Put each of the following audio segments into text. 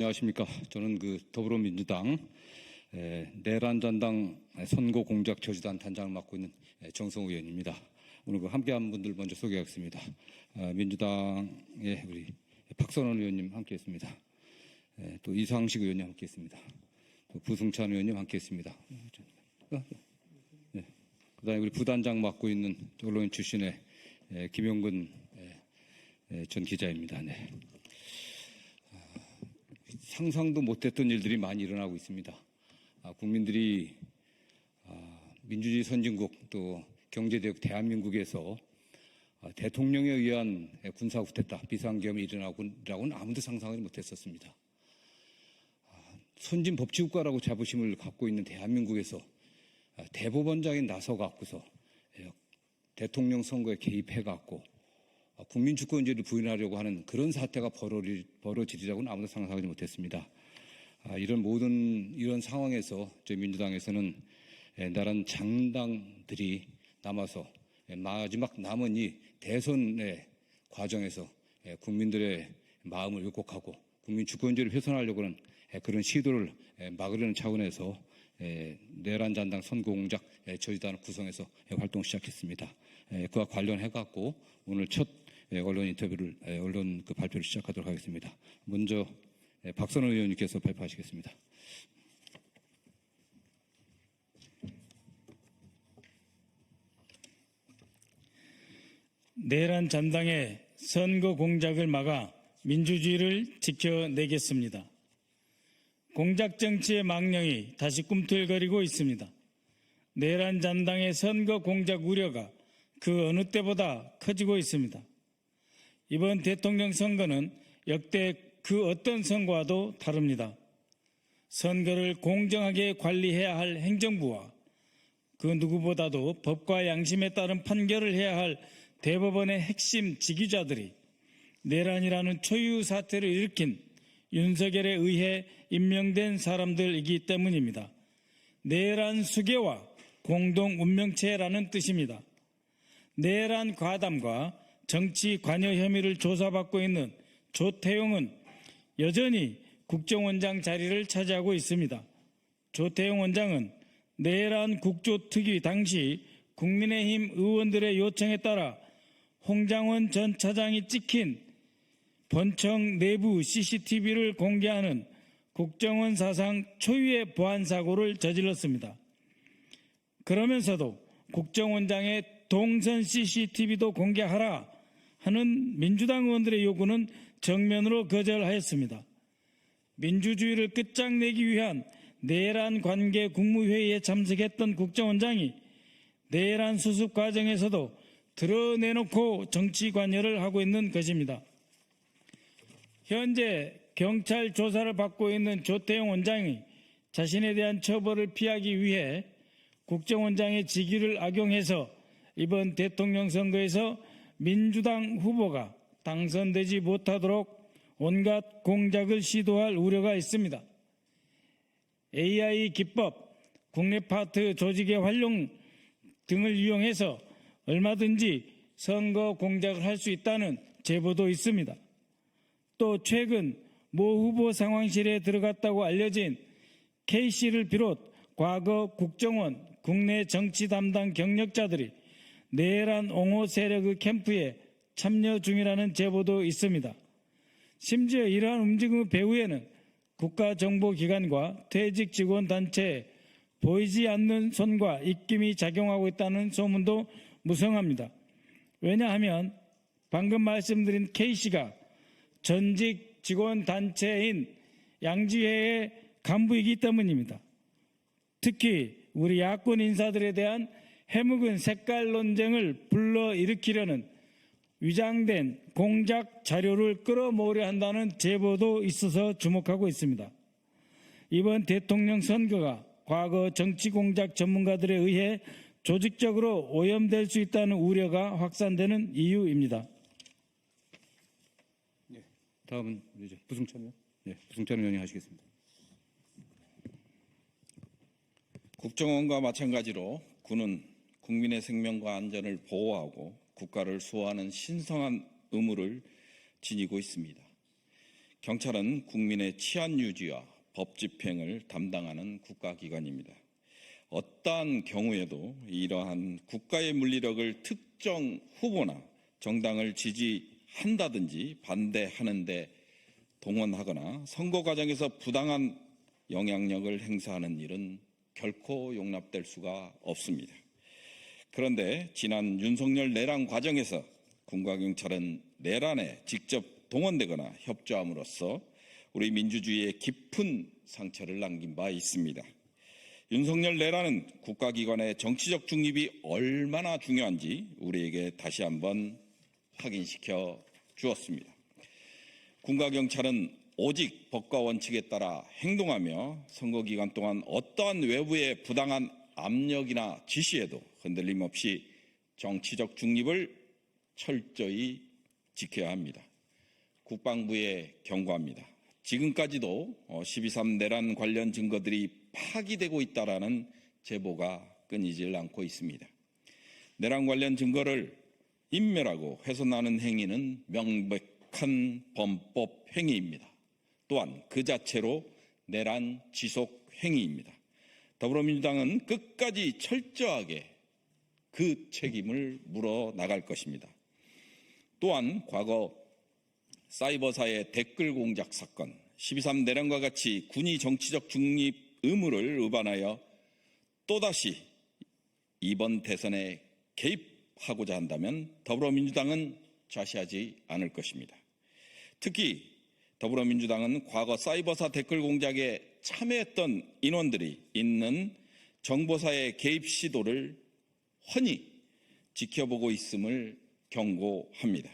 안녕하십니까. 저는 더불어민주당 내란전당 선거 공작 저지단 단장을 맡고 있는 정성우 의원입니다. 오늘 함께한 분들 먼저 소개하겠습니다. 민주당의 우리 박선원 의원님 함께했습니다. 또 이상식 의원님 함께했습니다. 또 부승찬 의원님 함께했습니다. 그다음에 우리 부단장 맡고 있는 언론인 출신의 김용근 전 기자입니다. 네. 상상도 못했던 일들이 많이 일어나고 있습니다. 국민들이 민주주의 선진국 또 경제대국 대한민국에서 대통령에 의한 군사 쿠데타 비상계엄이 일어나고는 아무도 상상하지 못했었습니다. 선진 법치국가라고 자부심을 갖고 있는 대한민국에서 대법원장이 나서갖고서 대통령 선거에 개입해갖고 국민 주권제를 부인하려고 하는 그런 사태가 벌어지리라고는 아무도 상상하지 못했습니다. 이런 상황에서 저희 민주당에서는 나란 장당들이 남아서 마지막 남은 이 대선의 과정에서 국민들의 마음을 왜곡하고 국민 주권제를 훼손하려고 하는 그런 시도를 막으려는 차원에서 내란 잔당 선거 공작 저지단을 구성해서 활동을 시작했습니다. 그와 관련해갖고 오늘 첫 언론 인터뷰를 언론 발표를 시작하도록 하겠습니다. 먼저 박선원 의원님께서 발표하시겠습니다. 내란 잔당의 선거 공작을 막아 민주주의를 지켜내겠습니다. 공작 정치의 망령이 다시 꿈틀거리고 있습니다. 내란 잔당의 선거 공작 우려가 그 어느 때보다 커지고 있습니다. 이번 대통령 선거는 역대 그 어떤 선거와도 다릅니다. 선거를 공정하게 관리해야 할 행정부와 그 누구보다도 법과 양심에 따른 판결을 해야 할 대법원의 핵심 지휘자들이 내란이라는 초유 사태를 일으킨 윤석열에 의해 임명된 사람들이기 때문입니다. 내란 수괴와 공동 운명체라는 뜻입니다. 내란 과담과 정치 관여 혐의를 조사받고 있는 조태용은 여전히 국정원장 자리를 차지하고 있습니다. 조태용 원장은 내란 국조특위 당시 국민의힘 의원들의 요청에 따라 홍장원 전 차장이 찍힌 본청 내부 CCTV를 공개하는 국정원 사상 초유의 보안 사고를 저질렀습니다. 그러면서도 국정원장의 동선 CCTV도 공개하라 하는 민주당 의원들의 요구는 정면으로 거절하였습니다. 민주주의를 끝장내기 위한 내란 관계 국무회의에 참석했던 국정원장이 내란 수습 과정에서도 드러내놓고 정치 관여를 하고 있는 것입니다. 현재 경찰 조사를 받고 있는 조태용 원장이 자신에 대한 처벌을 피하기 위해 국정원장의 직위를 악용해서 이번 대통령 선거에서 민주당 후보가 당선되지 못하도록 온갖 공작을 시도할 우려가 있습니다. AI 기법, 국내 파트 조직의 활용 등을 이용해서 얼마든지 선거 공작을 할 수 있다는 제보도 있습니다. 또 최근 모 후보 상황실에 들어갔다고 알려진 K씨를 비롯 과거 국정원, 국내 정치 담당 경력자들이 내란 옹호 세력의 캠프에 참여 중이라는 제보도 있습니다. 심지어 이러한 움직임의 배후에는 국가정보기관과 퇴직 직원 단체에 보이지 않는 손과 입김이 작용하고 있다는 소문도 무성합니다. 왜냐하면 방금 말씀드린 K씨가 전직 직원 단체인 양지회의 간부이기 때문입니다. 특히 우리 야권 인사들에 대한 해묵은 색깔 논쟁을 불러일으키려는 위장된 공작 자료를 끌어모으려 한다는 제보도 있어서 주목하고 있습니다. 이번 대통령 선거가 과거 정치 공작 전문가들에 의해 조직적으로 오염될 수 있다는 우려가 확산되는 이유입니다. 네, 다음은 이제 부승찬 의원. 네, 부승찬 의원이 하시겠습니다. 국정원과 마찬가지로 군은 국민의 생명과 안전을 보호하고 국가를 수호하는 신성한 의무를 지니고 있습니다. 경찰은 국민의 치안 유지와 법 집행을 담당하는 국가기관입니다. 어떠한 경우에도 이러한 국가의 물리력을 특정 후보나 정당을 지지한다든지 반대하는 데 동원하거나 선거 과정에서 부당한 영향력을 행사하는 일은 결코 용납될 수가 없습니다. 그런데 지난 윤석열 내란 과정에서 군과 경찰은 내란에 직접 동원되거나 협조함으로써 우리 민주주의에 깊은 상처를 남긴 바 있습니다. 윤석열 내란은 국가기관의 정치적 중립이 얼마나 중요한지 우리에게 다시 한번 확인시켜 주었습니다. 군과 경찰은 오직 법과 원칙에 따라 행동하며 선거 기간 동안 어떠한 외부의 부당한 압력이나 지시에도 흔들림 없이 정치적 중립을 철저히 지켜야 합니다. 국방부에 경고합니다. 지금까지도 12.3 내란 관련 증거들이 파기되고 있다라는 제보가 끊이질 않고 있습니다. 내란 관련 증거를 인멸하고 훼손하는 행위는 명백한 범법 행위입니다. 또한 그 자체로 내란 지속 행위입니다. 더불어민주당은 끝까지 철저하게 그 책임을 물어 나갈 것입니다. 또한 과거 사이버사의 댓글 공작 사건, 12.3 내란과 같이 군이 정치적 중립 의무를 위반하여 또다시 이번 대선에 개입하고자 한다면 더불어민주당은 좌시하지 않을 것입니다. 특히 더불어민주당은 과거 사이버사 댓글 공작에 참여했던 인원들이 있는 정보사의 개입 시도를 훤히 지켜보고 있음을 경고합니다.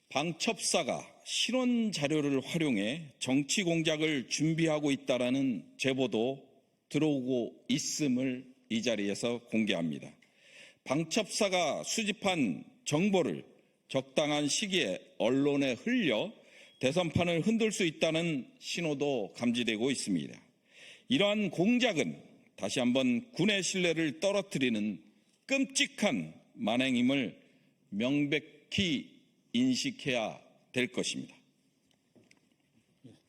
방첩사가 실원 자료를 활용해 정치 공작을 준비하고 있다라는 제보도 들어오고 있음을 이 자리에서 공개합니다. 방첩사가 수집한 정보를 적당한 시기에 언론에 흘려 대선판을 흔들 수 있다는 신호도 감지되고 있습니다. 이러한 공작은 다시 한번 군의 신뢰를 떨어뜨리는 끔찍한 만행임을 명백히 인식해야 될 것입니다.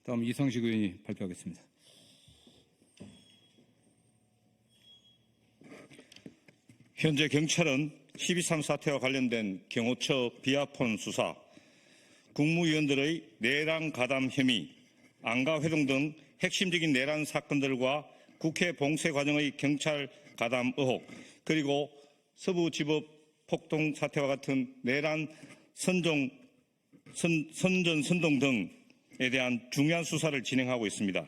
다음 이상식 의원이 발표하겠습니다. 현재 경찰은 12.3 사태와 관련된 경호처 비아폰 수사, 국무위원들의 내란 가담 혐의, 안가 회동 등 핵심적인 내란 사건들과 국회 봉쇄 과정의 경찰 가담 의혹, 그리고 서부지법 폭동 사태와 같은 내란 선전 선동 등에 대한 중요한 수사를 진행하고 있습니다.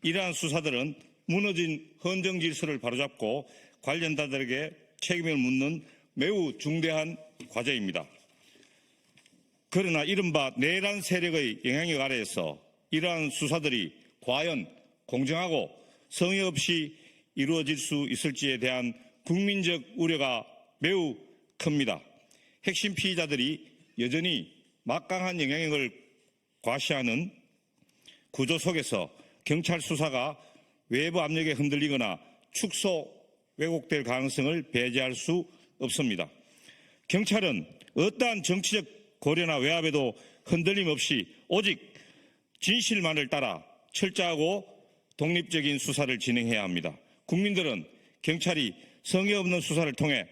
이러한 수사들은 무너진 헌정 질서를 바로잡고 관련자들에게 책임을 묻는 매우 중대한 과제입니다. 그러나 이른바 내란 세력의 영향력 아래에서 이러한 수사들이 과연 공정하고 성의 없이 이루어질 수 있을지에 대한 국민적 우려가 매우 큽니다. 핵심 피의자들이 여전히 막강한 영향력을 과시하는 구조 속에서 경찰 수사가 외부 압력에 흔들리거나 축소 왜곡될 가능성을 배제할 수 없습니다. 경찰은 어떠한 정치적 고려나 외압에도 흔들림 없이 오직 진실만을 따라 철저하고 독립적인 수사를 진행해야 합니다. 국민들은 경찰이 성의 없는 수사를 통해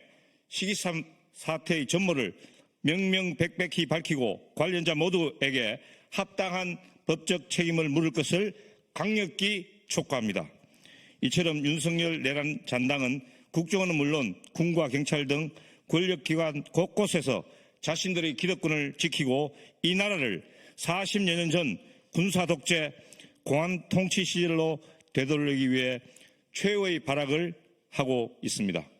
12.3 사태의 전모를 명명백백히 밝히고 관련자 모두에게 합당한 법적 책임을 물을 것을 강력히 촉구합니다. 이처럼 윤석열 내란 잔당은 국정원은 물론 군과 경찰 등 권력기관 곳곳에서 자신들의 기득권을 지키고 이 나라를 40여 년 전 군사 독재 공안 통치 시절로 되돌리기 위해 최후의 발악을 하고 있습니다.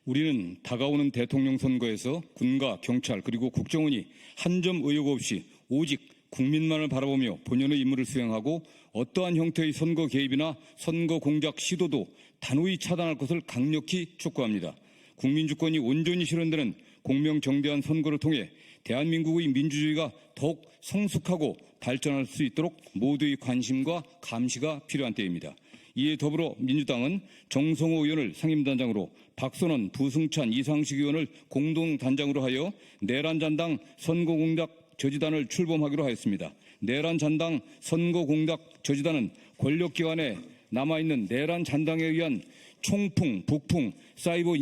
우리는 다가오는 대통령 선거에서 군과 경찰 그리고 국정원이 한 점 의혹 없이 오직 국민만을 바라보며 본연의 임무를 수행하고 어떠한 형태의 선거 개입이나 선거 공작 시도도 단호히 차단할 것을 강력히 촉구합니다. 국민주권이 온전히 실현되는 공명정대한 선거를 통해 대한민국의 민주주의가 더욱 성숙하고 발전할 수 있도록 모두의 관심과 감시가 필요한 때입니다. 이에 더불어민주당은 정성호 의원을 상임단장으로, 박선원, 부승찬, 이상식 의원을 공동단장으로 하여 내란잔당 선거공작 저지단을 출범하기로 하였습니다. 내란잔당 선거공작 저지단은 권력기관에 남아있는 내란잔당에 의한 총풍, 북풍, 사이버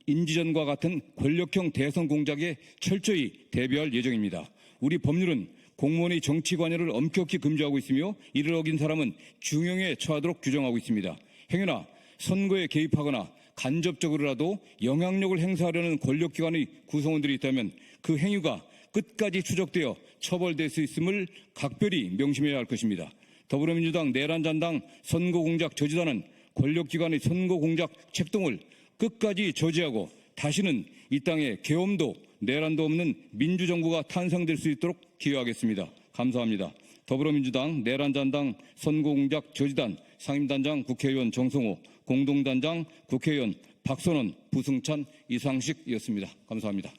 인지전과 같은 권력형 대선 공작에 철저히 대비할 예정입니다. 우리 법률은 공무원의 정치 관여를 엄격히 금지하고 있으며 이를 어긴 사람은 중형에 처하도록 규정하고 있습니다. 행여나 선거에 개입하거나 간접적으로라도 영향력을 행사하려는 권력기관의 구성원들이 있다면 그 행위가 끝까지 추적되어 처벌될 수 있음을 각별히 명심해야 할 것입니다. 더불어민주당 내란잔당 선거공작 저지단은 권력기관의 선거공작 책동을 끝까지 저지하고 다시는 이 땅에 계엄도 내란도 없는 민주정부가 탄생될 수 있도록 기여하겠습니다. 감사합니다. 더불어민주당 내란잔당 선거공작 저지단 상임단장 국회의원 정성호, 공동단장 국회의원 박선원, 부승찬, 이상식이었습니다. 감사합니다.